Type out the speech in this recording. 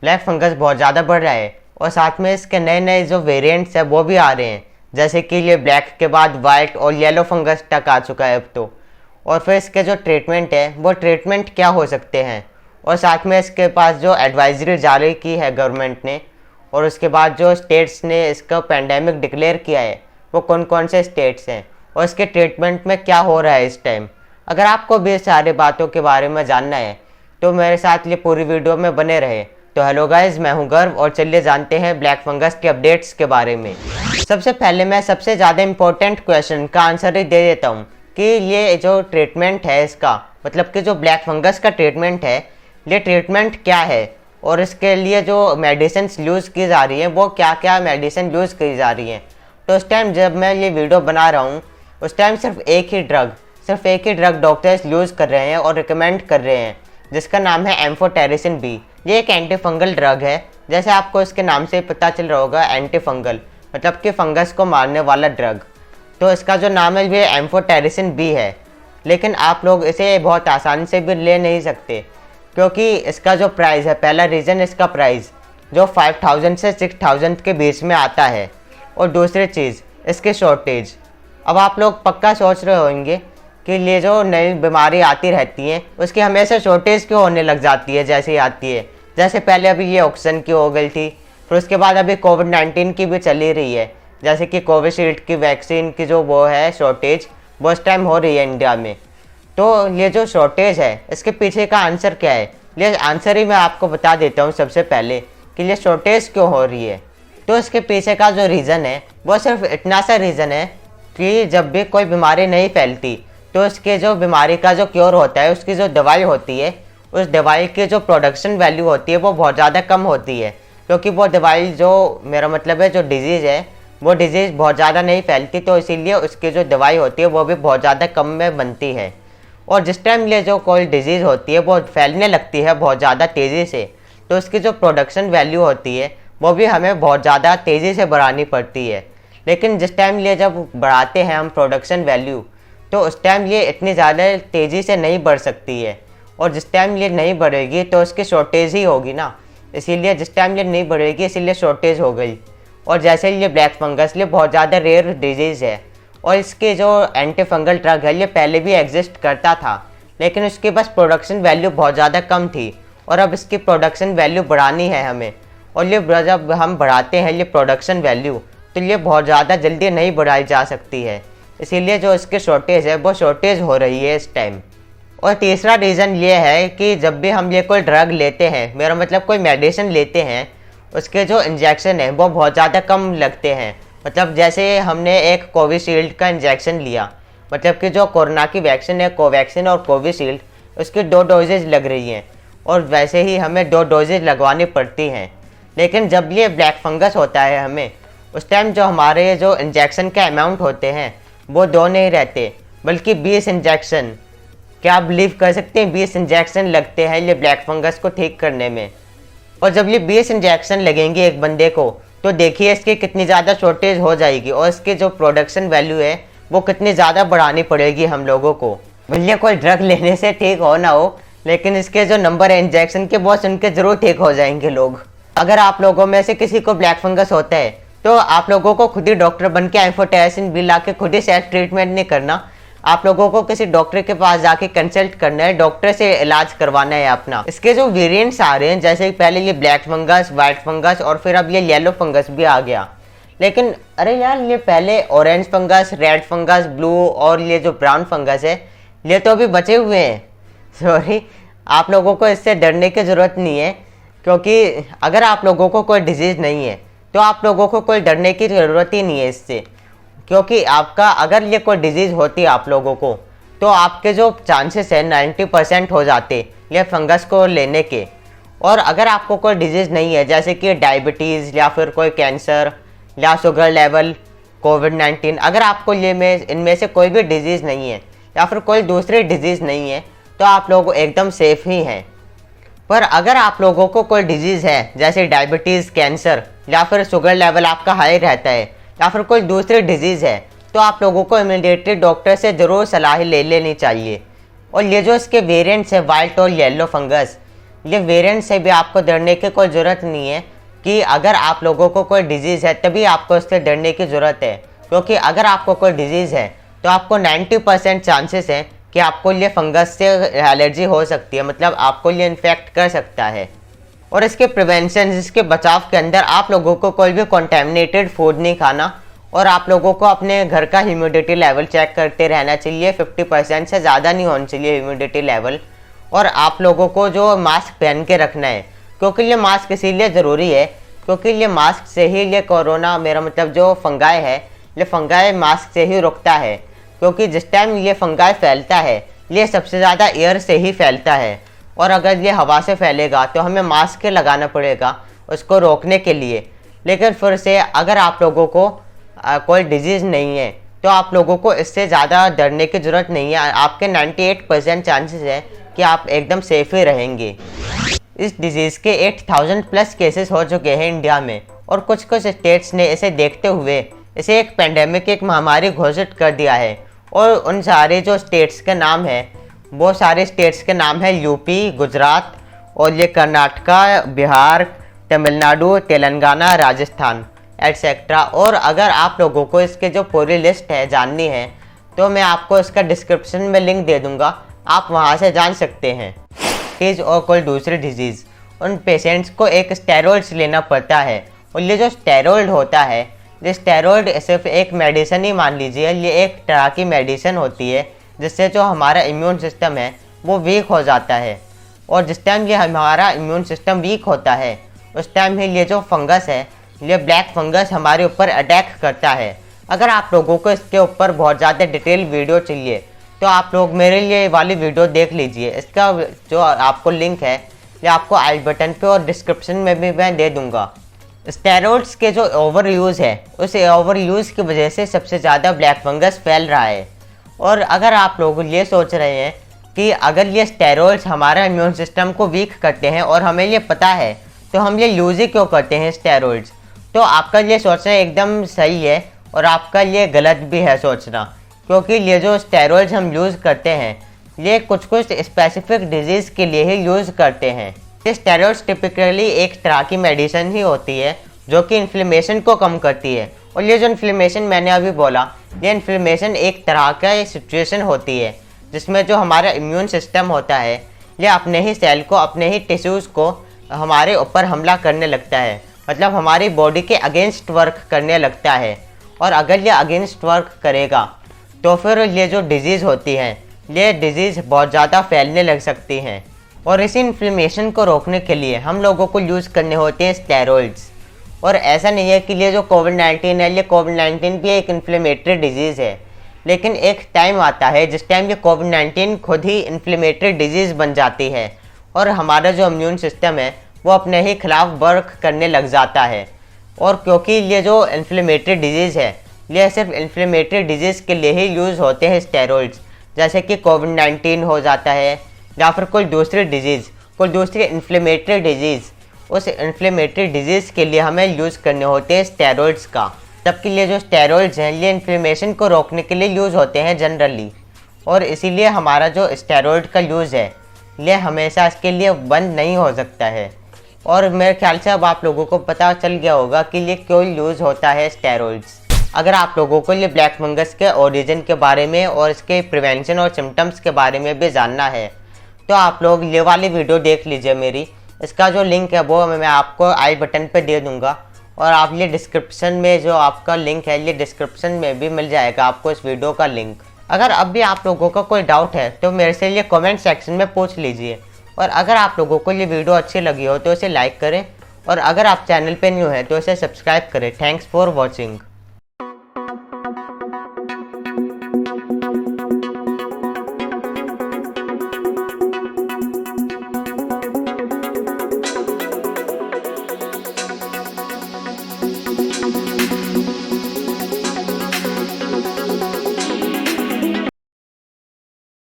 Black fungus बहुत ज़्यादा बढ़ रहा है और साथ में इसके नए नए जो वेरिएंट्स हैं वो भी आ रहे हैं, जैसे कि ये ब्लैक के बाद वाइट और येलो फंगस तक आ चुका है अब तो। और फिर इसके जो ट्रीटमेंट है वो ट्रीटमेंट क्या हो सकते हैं, और साथ में इसके पास जो एडवाइजरी जारी की है गवर्नमेंट ने, और उसके बाद जो स्टेट्स ने इसका पेंडेमिक डिक्लेयर किया है वो कौन कौन से स्टेट्स हैं, और इसके ट्रीटमेंट में क्या हो रहा है इस टाइम। अगर आपको भी सारी बातों के बारे में जानना है तो मेरे साथ ये पूरी वीडियो में बने रहे। तो हेलो गाइस, मैं हूं गर्व और चलिए जानते हैं ब्लैक फंगस के अपडेट्स के बारे में। सबसे पहले मैं सबसे ज़्यादा इम्पोर्टेंट क्वेश्चन का आंसर ही दे देता हूं कि ये जो ट्रीटमेंट है इसका, मतलब कि जो ब्लैक फंगस का ट्रीटमेंट है, ये ट्रीटमेंट क्या है और इसके लिए जो मेडिसिन यूज़ की जा रही है वो क्या क्या मेडिसिन यूज़ की जा रही हैं। तो उस टाइम जब मैं ये वीडियो बना रहा हूँ उस टाइम सिर्फ एक ही ड्रग डॉक्टर्स यूज़ कर रहे हैं और रिकमेंड कर रहे हैं, जिसका नाम है एम्फोटेरिसिन बी। ये एक एंटी फंगल ड्रग है, जैसे आपको इसके नाम से पता चल रहा होगा, एंटी फंगल मतलब कि फंगस को मारने वाला ड्रग। तो इसका जो नाम है ये एम्फोटेरिसिन बी है, लेकिन आप लोग इसे बहुत आसानी से भी ले नहीं सकते क्योंकि इसका जो प्राइस है, पहला रीज़न इसका प्राइस जो 5000 से 6000 के बीच में आता है, और दूसरी चीज़ इसकी शॉर्टेज। अब आप लोग पक्का सोच रहे होंगे कि ये जो नई बीमारी आती रहती हैं उसकी हमेशा शॉर्टेज क्यों होने लग जाती है जैसे ही आती है। जैसे पहले अभी ये ऑक्सीजन की हो गई थी, फिर उसके बाद अभी कोविड-19 की भी चली रही है, जैसे कि कोविशील्ड की वैक्सीन की जो वो है शॉर्टेज, वो इस टाइम हो रही है इंडिया में। तो ये जो शॉर्टेज है इसके पीछे का आंसर क्या है, ये आंसर ही मैं आपको बता देता हूँ सबसे पहले कि ये शॉर्टेज क्यों हो रही है। तो इसके पीछे का जो रीज़न है वो सिर्फ इतना सा रीज़न है कि जब भी कोई बीमारी नहीं फैलती तो इसके जो बीमारी का जो क्योर होता है, उसकी जो दवाई होती है, उस दवाई की जो प्रोडक्शन वैल्यू होती है वो बहुत ज़्यादा कम होती है, क्योंकि वो दवाई जो, मेरा मतलब है जो डिजीज़ है, वो डिजीज़ बहुत ज़्यादा नहीं फैलती, तो इसीलिए उसकी जो दवाई होती है वो भी बहुत ज़्यादा कम में बनती है। और जिस टाइम ये जो कोई डिजीज़ होती है वो फैलने लगती है बहुत ज़्यादा तेज़ी से, तो उसकी जो प्रोडक्शन वैल्यू होती है वो भी हमें बहुत ज़्यादा तेज़ी से बढ़ानी पड़ती है। लेकिन जिस टाइम ये जब बढ़ाते हैं हम प्रोडक्शन वैल्यू, तो उस टाइम ये इतनी ज़्यादा तेज़ी से नहीं बढ़ सकती है, और जिस टाइम ये नहीं बढ़ेगी तो उसकी शॉर्टेज ही होगी ना, इसीलिए जिस टाइम ये नहीं बढ़ेगी इसीलिए शॉर्टेज हो गई। और जैसे ये ब्लैक फंगस ये बहुत ज़्यादा रेयर डिजीज़ है, और इसके जो एंटी फंगल ड्रग है ये पहले भी एग्जिस्ट करता था, लेकिन उसकी बस प्रोडक्शन वैल्यू बहुत ज़्यादा कम थी, और अब इसकी प्रोडक्शन वैल्यू बढ़ानी है हमें। और ये जब हम बढ़ाते हैं ये प्रोडक्शन वैल्यू, तो ये बहुत ज़्यादा जल्दी नहीं बढ़ाई जा सकती है, इसीलिए जो इसकी शॉर्टेज है वो शॉर्टेज हो रही है इस टाइम। और तीसरा रीज़न ये है कि जब भी हम ये कोई ड्रग लेते हैं, मेरा मतलब कोई मेडिसिन लेते हैं, उसके जो इंजेक्शन है वो बहुत ज़्यादा कम लगते हैं। मतलब जैसे हमने एक कोविशील्ड का इंजेक्शन लिया, मतलब कि जो कोरोना की वैक्सीन है कोवैक्सीन और कोविशील्ड, उसकी 2 डोजेज लग रही हैं, और वैसे ही हमें 2 डोजेज लगवानी पड़ती हैं। लेकिन जब ये ब्लैक फंगस होता है हमें, उस टाइम जो हमारे जो इंजेक्शन के अमाउंट होते हैं वो 2 नहीं रहते बल्कि 20 इंजेक्शन। क्या आप बिलीव कर सकते हैं 20 इंजेक्शन लगते हैं ये ब्लैक फंगस को ठीक करने में। और जब ये 20 इंजेक्शन लगेंगे एक बंदे को, तो देखिए इसकी कितनी ज़्यादा शॉर्टेज हो जाएगी, और इसकी जो प्रोडक्शन वैल्यू है वो कितनी ज़्यादा बढ़ानी पड़ेगी हम लोगों को। भैया कोई ड्रग लेने से ठीक हो ना हो, लेकिन इसके जो नंबर है इंजेक्शन के वो सुन के ज़रूर ठीक हो जाएंगे लोग। अगर आप लोगों में से किसी को ब्लैक फंगस होता है तो आप लोगों को खुद ही डॉक्टर बन के एम्फोटेरिसिन बी ला के खुद ही सेल्फ ट्रीटमेंट नहीं करना, आप लोगों को किसी डॉक्टर के पास जाके कंसल्ट करना है, डॉक्टर से इलाज करवाना है अपना। इसके जो वेरिएंट्स आ रहे हैं, जैसे पहले ये ब्लैक फंगस, वाइट फंगस, और फिर अब ये येलो फंगस भी आ गया। लेकिन अरे यार, ये पहले orange fungus, red fungus, blue और ये जो ब्राउन फंगस है ये तो अभी बचे हुए हैं। सॉरी, आप लोगों को इससे डरने की ज़रूरत नहीं है, क्योंकि अगर आप लोगों को कोई डिजीज़ नहीं है तो आप लोगों को कोई डरने की ज़रूरत ही नहीं है इससे। क्योंकि आपका अगर ये कोई डिजीज़ होती है आप लोगों को, तो आपके जो चांसेस है 90% हो जाते ये फंगस को लेने के। और अगर आपको कोई डिजीज़ नहीं है, जैसे कि डायबिटीज़ या फिर कोई कैंसर या शुगर लेवल, कोविड-19, अगर आपको ये में इनमें से कोई भी डिजीज़ नहीं है या फिर कोई दूसरी डिजीज़ नहीं है, तो आप लोग एकदम सेफ ही हैं। पर अगर आप लोगों को कोई डिजीज़ है, जैसे डायबिटीज़, कैंसर या फिर शुगर लेवल आपका हाई रहता है, या फिर कोई दूसरी डिजीज़ है, तो आप लोगों को इमीडिएटली डॉक्टर से ज़रूर सलाह ले लेनी चाहिए। और ये जो इसके वेरिएंट्स है वाइट और येलो फंगस, ये वेरिएंट से भी आपको डरने की कोई ज़रूरत नहीं है कि अगर आप लोगों को कोई डिजीज़ है तभी आपको इससे डरने की ज़रूरत है, क्योंकि अगर आपको कोई डिजीज़ है तो आपको 90% चांसेस हैं कि आपको ये फंगस से एलर्जी हो सकती है, मतलब आपको ये इन्फेक्ट कर सकता है। और इसके प्रिवेंशन, इसके बचाव के अंदर आप लोगों को कोई भी कॉन्टेमिनेटेड फूड नहीं खाना और आप लोगों को अपने घर का ह्यूमिडिटी लेवल चेक करते रहना चाहिए। 50% से ज़्यादा नहीं होना चाहिए ह्यूमिडिटी लेवल। और आप लोगों को जो मास्क पहन के रखना है, क्योंकि ये मास्क इसीलिए ज़रूरी है क्योंकि ये मास्क से ही ये कोरोना, मेरा मतलब जो फंगाई है, ये फंगाई मास्क से ही रुकता है, क्योंकि जिस टाइम ये फंगाई फैलता है ये सबसे ज़्यादा एयर से ही फैलता है। और अगर ये हवा से फैलेगा तो हमें मास्क लगाना पड़ेगा उसको रोकने के लिए। लेकिन फिर से अगर आप लोगों को कोई डिजीज़ नहीं है तो आप लोगों को इससे ज़्यादा डरने की ज़रूरत नहीं है। आपके 98% चांसेस है कि आप एकदम सेफ ही रहेंगे। इस डिजीज़ के 8000 प्लस केसेस हो चुके हैं इंडिया में, और कुछ कुछ स्टेट्स ने इसे देखते हुए इसे एक पेंडेमिक, एक महामारी घोषित कर दिया है। और उन सारे जो स्टेट्स के नाम है, वो सारे स्टेट्स के नाम है यूपी, गुजरात, और ये कर्नाटका, बिहार, तमिलनाडु, तेलंगाना, राजस्थान एटसेट्रा। और अगर आप लोगों को इसके जो पूरी लिस्ट है जाननी है तो मैं आपको इसका डिस्क्रिप्शन में लिंक दे दूंगा, आप वहां से जान सकते हैं। डिजीज़ और कोई दूसरी डिजीज़, उन पेशेंट्स को एक स्टेरॉइड्स लेना पड़ता है। और ये जो स्टेरॉइड होता है, ये स्टेरॉइड सिर्फ एक मेडिसिन ही मान लीजिए, ये एक तरह की मेडिसिन होती है जिससे जो हमारा इम्यून सिस्टम है वो वीक हो जाता है। और जिस टाइम ये हमारा इम्यून सिस्टम वीक होता है उस टाइम ही ये जो फंगस है, ये ब्लैक फंगस हमारे ऊपर अटैक करता है। अगर आप लोगों को इसके ऊपर बहुत ज़्यादा डिटेल वीडियो चाहिए तो आप लोग मेरे लिए वाली वीडियो देख लीजिए। इसका जो आपको लिंक है ये आपको आई बटन पे और डिस्क्रिप्शन में भी मैं दे दूंगा। स्टेरॉइड्स के जो ओवर यूज़ है, उस ओवर यूज़ की वजह से सबसे ज़्यादा ब्लैक फंगस फैल रहा है। और अगर आप लोग ये सोच रहे हैं कि अगर ये स्टेरॉइड्स हमारा इम्यून सिस्टम को वीक करते हैं और हमें ये पता है तो हम ये यूज़ ही क्यों करते हैं स्टेरॉइड्स, तो आपका ये सोचना एकदम सही है और आपका ये गलत भी है सोचना। क्योंकि ये जो स्टेरॉइड्स हम यूज़ करते हैं ये कुछ कुछ स्पेसिफिक डिजीज़ के लिए ही यूज़ करते हैं। ये स्टेरॉइड्स टिपिकली एक तरह की मेडिसिन ही होती है जो कि इन्फ्लेमेशन को कम करती है। और ये जो इन्फ्लेमेशन मैंने अभी बोला, ये इन्फ्लेमेशन एक तरह का सिचुएशन होती है जिसमें जो हमारा इम्यून सिस्टम होता है ये अपने ही सेल को, अपने ही टिश्यूज़ को हमारे ऊपर हमला करने लगता है, मतलब हमारी बॉडी के अगेंस्ट वर्क करने लगता है। और अगर ये अगेंस्ट वर्क करेगा तो फिर ये जो डिजीज़ होती है ये डिजीज़ बहुत ज़्यादा फैलने लग सकती हैं। और इसी इन्फ्लेमेशन को रोकने के लिए हम लोगों को यूज़ करने होते हैं स्टेरॉइड्स। और ऐसा नहीं है कि ये जो कोविड-19 है, ये कोविड-19 भी एक इन्फ्लेमेटरी डिजीज़ है, लेकिन एक टाइम आता है जिस टाइम ये कोविड-19 खुद ही इन्फ्लेमेटरी डिजीज़ बन जाती है और हमारा जो इम्यून सिस्टम है वो अपने ही खिलाफ वर्क करने लग जाता है। और क्योंकि ये जो इन्फ्लेमेटरी डिजीज़ है ये सिर्फ इन्फ्लेमेटरी डिजीज़ के लिए ही यूज़ होते हैं स्टेरॉइड्स, जैसे कि कोविड-19 हो जाता है या फिर कोई दूसरी डिजीज़, कोई दूसरी इन्फ्लेमेटरी डिजीज़, उस इन्फ्लेमेटरी डिजीज़ के लिए हमें यूज़ करने होते हैं स्टेरॉइड्स का। जबकि ये जो स्टेरॉइड्स हैं ये इन्फ्लेमेशन को रोकने के लिए यूज़ होते हैं जनरली, और इसीलिए हमारा जो स्टेरॉइड का यूज़ है ये हमेशा इसके लिए बंद नहीं हो सकता है। और मेरे ख्याल से अब आप लोगों को पता चल गया होगा कि ये क्यों यूज़ होता है स्टेरॉइड्स। अगर आप लोगों को ये ब्लैक फंगस के ओरिजिन के बारे में और इसके प्रिवेंशन और सिम्टम्स के बारे में भी जानना है तो आप लोग ये वाली वीडियो देख लीजिए मेरी। इसका जो लिंक है वो मैं आपको आई बटन पे दे दूंगा, और आप ये डिस्क्रिप्शन में जो आपका लिंक है ये डिस्क्रिप्शन में भी मिल जाएगा आपको इस वीडियो का लिंक। अगर अब भी आप लोगों का कोई डाउट है तो मेरे से ये कमेंट सेक्शन में पूछ लीजिए। और अगर आप लोगों को ये वीडियो अच्छी लगी हो तो इसे लाइक करें, और अगर आप चैनल पे न्यू हैं तो इसे सब्सक्राइब करें। Thanks for watching.